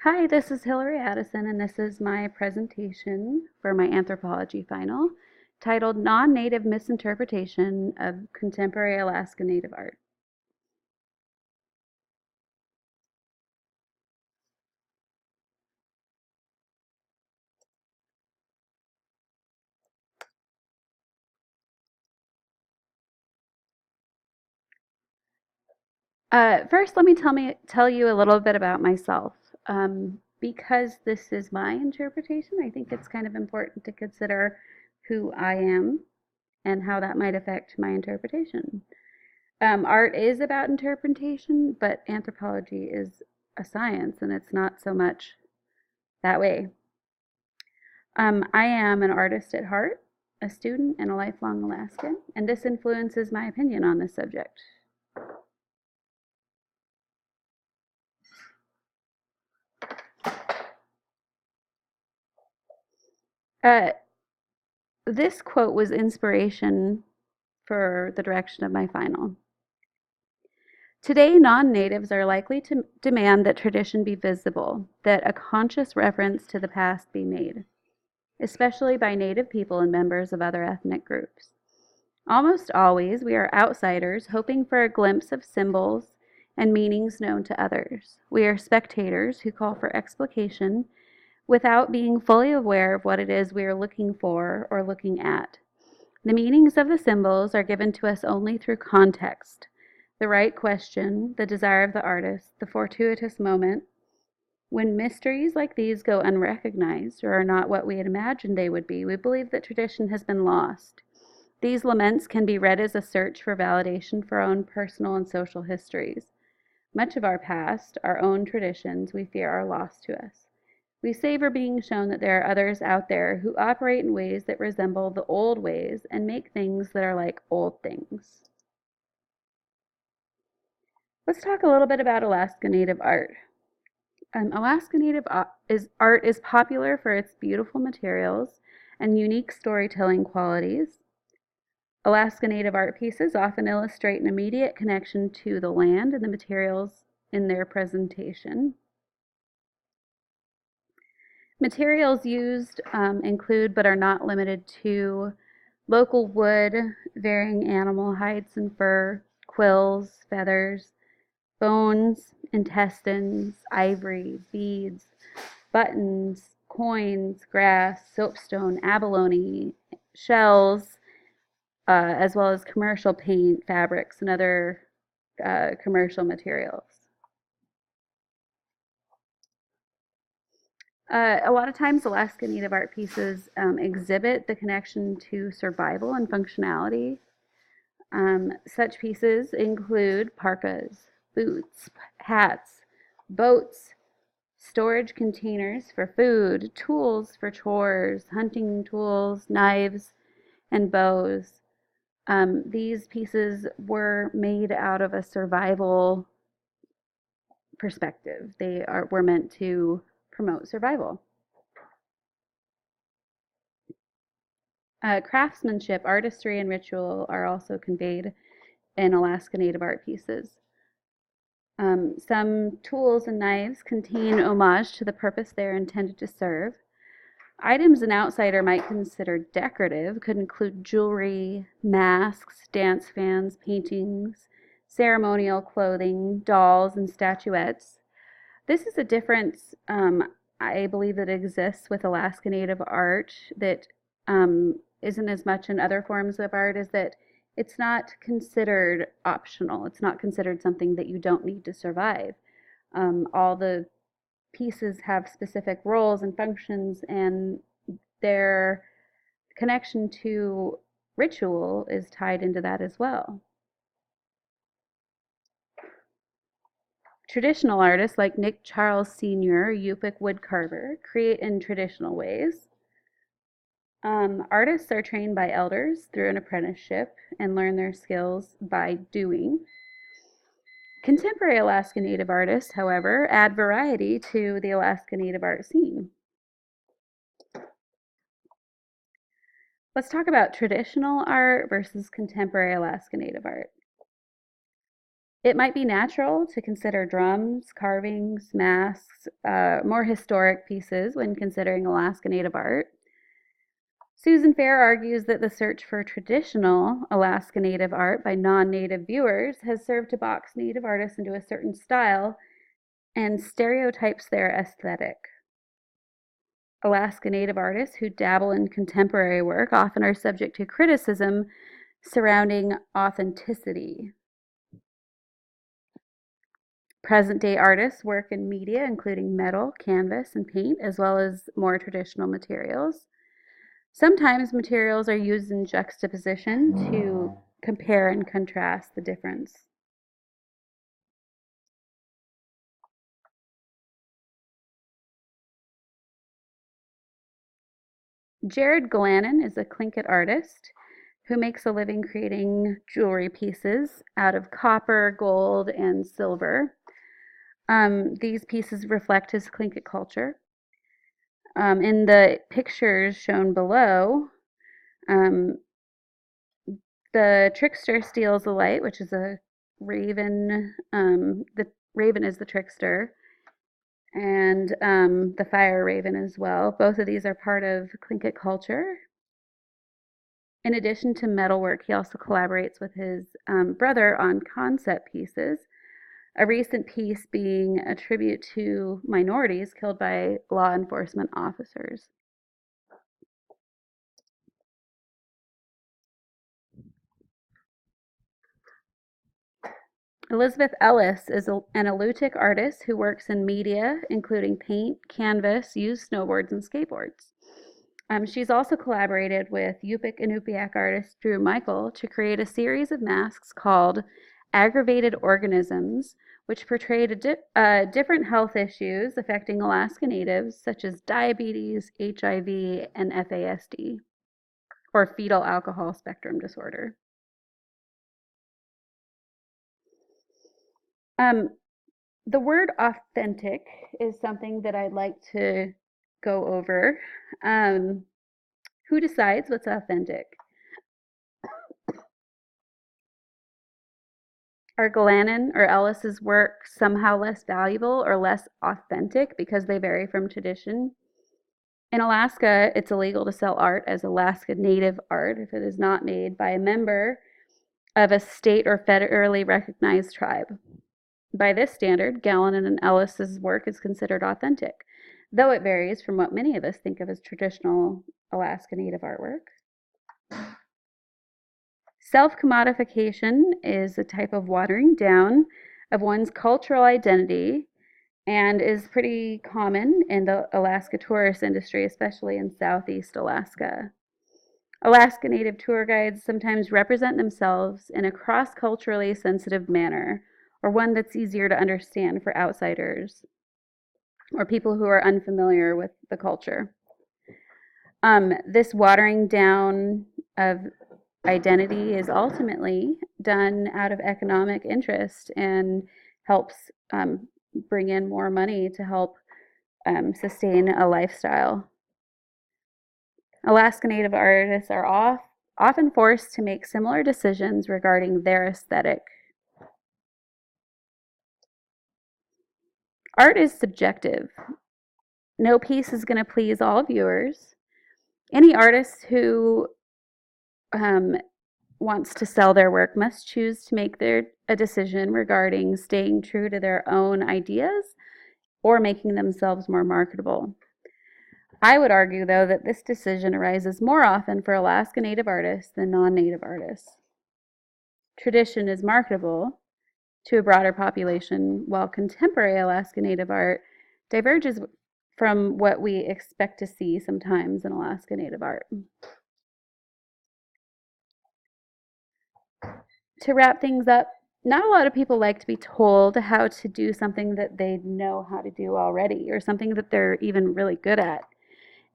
Hi, this is Hillary Addison, and this is my presentation for my anthropology final titled Non-Native Misinterpretation of Contemporary Alaska Native Art. First, let me tell you a little bit about myself. Because this is my interpretation, I think it's kind of important to consider who I am and how that might affect my interpretation. Art is about interpretation, but anthropology is a science, and it's not so much that way. I am an artist at heart, a student, and a lifelong Alaskan, and this influences my opinion on this subject. Uh, this quote was inspiration for the direction of my final. Today, non natives are likely to demand that tradition be visible, that a conscious reference to the past be made, especially by native people and members of other ethnic groups. Almost always, we are outsiders hoping for a glimpse of symbols and meanings known to others. We are spectators who call for explication without being fully aware of what it is we are looking for or looking at. The meanings of the symbols are given to us only through context. The right question, the desire of the artist, the fortuitous moment. When mysteries like these go unrecognized or are not what we had imagined they would be, we believe that tradition has been lost. These laments can be read as a search for validation for our own personal and social histories. Much of our past, our own traditions, we fear are lost to us. We savor being shown that there are others out there who operate in ways that resemble the old ways and make things that are like old things. Let's talk a little bit about Alaska Native art. Alaska Native art is popular for its beautiful materials and unique storytelling qualities. Alaska Native art pieces often illustrate an immediate connection to the land and the materials in their presentation. Materials used include, but are not limited to, local wood, varying animal hides and fur, quills, feathers, bones, intestines, ivory, beads, buttons, coins, grass, soapstone, abalone, shells, as well as commercial paint, fabrics, and other commercial materials. A lot of times, Alaska Native art pieces exhibit the connection to survival and functionality. Such pieces include parkas, boots, hats, boats, storage containers for food, tools for chores, hunting tools, knives, and bows. These pieces were made out of a survival perspective. Were meant to promote survival. Craftsmanship, artistry, and ritual are also conveyed in Alaska Native art pieces. Some tools and knives contain homage to the purpose they are intended to serve. Items an outsider might consider decorative could include jewelry, masks, dance fans, paintings, ceremonial clothing, dolls, and statuettes. This is a difference, I believe, that exists with Alaska Native art that isn't as much in other forms of art, is that it's not considered optional. It's not considered something that you don't need to survive. All the pieces have specific roles and functions, and their connection to ritual is tied into that as well. Traditional artists like Nick Charles Sr., Yupik woodcarver, create in traditional ways. Artists are trained by elders through an apprenticeship and learn their skills by doing. Contemporary Alaska Native artists, however, add variety to the Alaska Native art scene. Let's talk about traditional art versus contemporary Alaska Native art. It might be natural to consider drums, carvings, masks, more historic pieces when considering Alaska Native art. Susan Fair argues that the search for traditional Alaska Native art by non-Native viewers has served to box Native artists into a certain style and stereotypes their aesthetic. Alaska Native artists who dabble in contemporary work often are subject to criticism surrounding authenticity. Present-day artists work in media, including metal, canvas, and paint, as well as more traditional materials. Sometimes materials are used in juxtaposition to compare and contrast the difference. Jared Glannon is a Tlingit artist who makes a living creating jewelry pieces out of copper, gold, and silver. These pieces reflect his Tlingit culture. In the pictures shown below, um, the trickster steals the light, which is a raven. The raven is the trickster, and the fire raven as well. Both of these are part of Tlingit culture. In addition to metalwork, he also collaborates with his brother on concept pieces. A recent piece being a tribute to minorities killed by law enforcement officers. Elizabeth Ellis is an Alutiiq artist who works in media, including paint, canvas, used snowboards, and skateboards. She's also collaborated with Yupik Inupiaq artist Drew Michael to create a series of masks called Aggravated Organisms, which portrayed different health issues affecting Alaska Natives, such as diabetes, HIV, and FASD, or fetal alcohol spectrum disorder. The word authentic is something that I'd like to go over. Who decides what's authentic? Are Glannon or Ellis's work somehow less valuable or less authentic because they vary from tradition? In Alaska, it's illegal to sell art as Alaska Native art if it is not made by a member of a state or federally recognized tribe. By this standard, Glannon and Ellis's work is considered authentic, though it varies from what many of us think of as traditional Alaska Native artwork. Self-commodification is a type of watering down of one's cultural identity and is pretty common in the Alaska tourist industry, especially in Southeast Alaska. Alaska Native tour guides sometimes represent themselves in a cross-culturally sensitive manner, or one that's easier to understand for outsiders or people who are unfamiliar with the culture. This watering down of identity is ultimately done out of economic interest and helps bring in more money to help sustain a lifestyle. Alaska Native artists are often forced to make similar decisions regarding their aesthetic. Art is subjective. No piece is going to please all viewers. Any artist who wants to sell their work must choose to make a decision regarding staying true to their own ideas or making themselves more marketable. I would argue, though, that this decision arises more often for Alaska Native artists than non-Native artists. Tradition is marketable to a broader population, while contemporary Alaska Native art diverges from what we expect to see sometimes in Alaska Native art. To wrap things up, not a lot of people like to be told how to do something that they know how to do already or something that they're even really good at.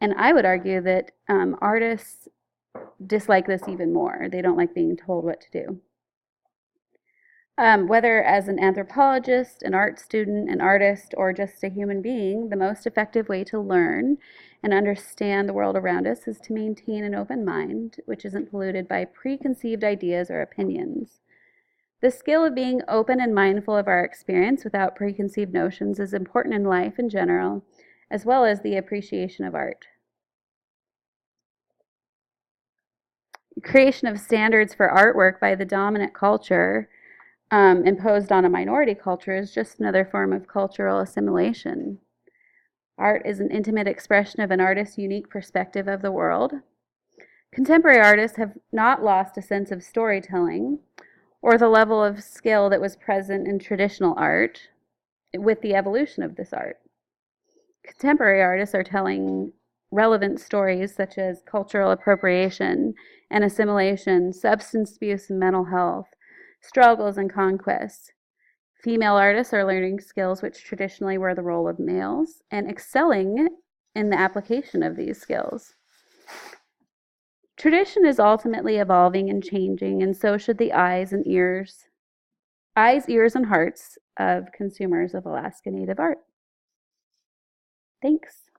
And I would argue that artists dislike this even more. They don't like being told what to do. Whether as an anthropologist, an art student, an artist, or just a human being, the most effective way to learn and understand the world around us is to maintain an open mind, which isn't polluted by preconceived ideas or opinions. The skill of being open and mindful of our experience without preconceived notions is important in life in general, as well as the appreciation of art. Creation of standards for artwork by the dominant culture imposed on a minority culture is just another form of cultural assimilation. Art is an intimate expression of an artist's unique perspective of the world. Contemporary artists have not lost a sense of storytelling or the level of skill that was present in traditional art with the evolution of this art. Contemporary artists are telling relevant stories such as cultural appropriation and assimilation, substance abuse and mental health, struggles and conquests. Female artists are learning skills which traditionally were the role of males and excelling in the application of these skills. Tradition is ultimately evolving and changing, and so should the eyes, ears, and hearts of consumers of Alaska Native art. Thanks.